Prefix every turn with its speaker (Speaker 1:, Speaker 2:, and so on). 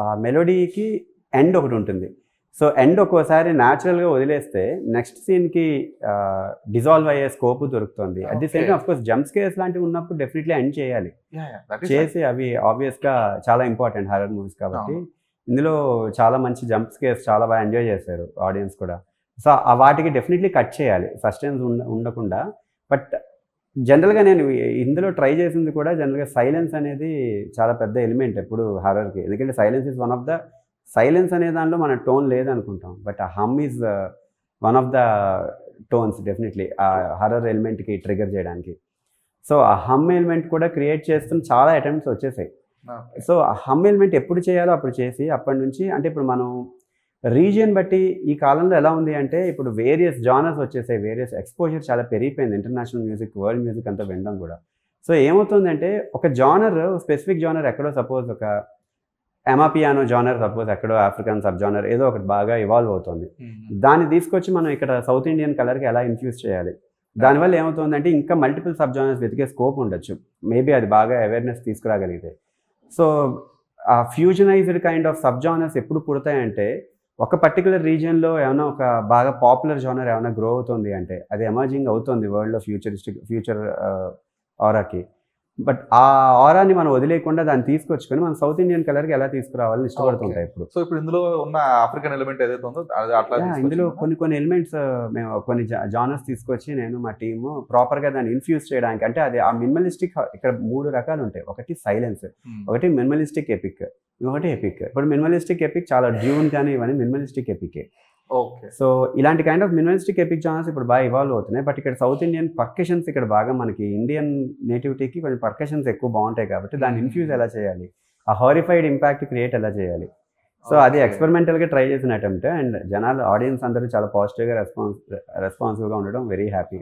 Speaker 1: ఆ మెలోడీకి ఎండ్ ఒకటి ఉంటుంది. సో ఎండ్ ఒక్కోసారి న్యాచురల్గా వదిలేస్తే నెక్స్ట్ సీన్కి డిజాల్వ్ అయ్యే స్కోప్ దొరుకుతుంది. At the same time of course jump scares లాంటివి ఉన్నప్పుడు డెఫినెట్లీ ఎండ్ చేయాలి. చేసి అవి ఆబ్వియస్గా చాలా ఇంపార్టెంట్ హారర్ మూవీస్ కాబట్టి. ఇందులో చాలా మంచి జంప్ స్కేర్స్ చాలా బాగా ఎంజాయ్ చేశారు ఆడియన్స్ కూడా. సో వాటికి డెఫినెట్లీ కట్ చేయాలి, సస్టెన్స్ ఉండకుండా. బట్ జనరల్గా నేను ఇందులో ట్రై చేసింది కూడా జనరల్గా సైలెన్స్ అనేది చాలా పెద్ద ఎలిమెంట్ ఎప్పుడు హారర్కి. ఎందుకంటే silence is one of the silence అనే దానిలో మన టోన్ లేదనుకుంటాం, బట్ ఆ hum is one of the tones definitely ఆ హర్రర్ ఎలిమెంట్కి ట్రిగర్ చేయడానికి. సో ఆ హమ్ ఎలిమెంట్ కూడా క్రియేట్ చేస్తున్న చాలా అటెంప్ట్స్ వచ్చేసాయి. సో ఆ హమ్ ఎలిమెంట్ ఎప్పుడు చేయాలో అప్పుడు చేసి అప్పటి నుంచి అంటే ఇప్పుడు మనం రీజియన్ బట్టి ఈ కాలంలో ఎలా ఉంది అంటే ఇప్పుడు వేరియస్ జానర్స్ వచ్చేసాయి, వేరియస్ ఎక్స్పోజర్ చాలా పెరిగిపోయింది, ఇంటర్నేషనల్ మ్యూజిక్ వరల్డ్ మ్యూజిక్ అంతా వినడం కూడా. సో ఏమవుతుందంటే ఒక జానర్ స్పెసిఫిక్ జానర్ ఎక్కడో సపోజ్ ఒక ఎమాపియానో జానర్ సపోజ్ ఎక్కడో ఆఫ్రికన్ సబ్ జానర్ ఏదో ఒకటి బాగా ఇవాల్వ్ అవుతుంది. దాన్ని తీసుకొచ్చి మనం ఇక్కడ సౌత్ ఇండియన్ కలర్కి ఎలా ఇన్ఫ్యూజ్ చేయాలి, దానివల్ల ఏమవుతుందంటే ఇంకా మల్టిపుల్ సబ్ జానర్స్ వెతికే స్కోప్ ఉండొచ్చు, మేబీ అది బాగా అవేర్నెస్ తీసుకురాగలిగితే. సో ఆ ఫ్యూజనైజ్డ్ కైండ్ ఆఫ్ సబ్ జానర్స్ ఎప్పుడు పుడతాయంటే ఒక పర్టికులర్ రీజియన్లో ఏమైనా ఒక బాగా పాపులర్ జానర్ ఏమైనా గ్రో అవుతుంది అంటే అది ఎమర్జింగ్ అవుతుంది వరల్డ్లో ఫ్యూచర్ ఆరాకి. బట్ ఆ ఆరాని మనం వదిలేకుండా దాన్ని తీసుకొచ్చుకొని మనం సౌత్ ఇండియన్ కలర్కి ఎలా తీసుకురావాలని ఇష్టపడుతుంటాయి ఇప్పుడు.
Speaker 2: సో ఇప్పుడు ఇందులో ఉన్న ఆఫ్రికన్ ఎలిమెంట్ ఏదైతే ఉందో అట్లా
Speaker 1: ఇందులో కొన్ని ఎలిమెంట్స్ మేము కొన్ని జానర్స్ తీసుకొచ్చి నేను మా టీము ప్రాపర్గా దాన్ని ఇన్ఫ్యూజ్ చేయడానికి. అంటే అది ఆ మినిమలిస్టిక్ ఇక్కడ 3 రకాలు ఉంటాయి. ఒకటి సైలెన్స్, ఒకటి మినిమలిస్టిక్ ఎపిక్, ఇంకొకటి ఎపిక్. ఇప్పుడు మినిమలిస్టిక్ ఎపిక్ చాలా డ్యూన్ కానీ ఇవన్నీ మినిమలిస్టిక్ ఎపికే.
Speaker 2: ఓకే.
Speaker 1: సో ఇలాంటి kind of minimalistic epic genres ఇప్పుడు బాగా ఇవాల్వ్ అవుతున్నాయి. బట్ ఇక్కడ సౌత్ ఇండియన్ పర్కషన్స్ ఇక్కడ బాగా మనకి ఇండియన్ నేటివిటీకి కొంచెం పర్కషన్స్ ఎక్కువ బాగుంటాయి కాబట్టి దాన్ని ఇన్ఫ్యూజ్ ఎలా చేయాలి, ఆ హారిఫైడ్ ఇంపాక్ట్ క్రియేట్ ఎలా చేయాలి. సో అది ఎక్స్పెరిమెంటల్గా ట్రై చేసిన అటెంప్ట్. అండ్ జనాలు ఆడియన్స్ అందరూ చాలా పాజిటివ్గా రెస్పాన్సివ్గా ఉండడం వెరీ హ్యాపీ.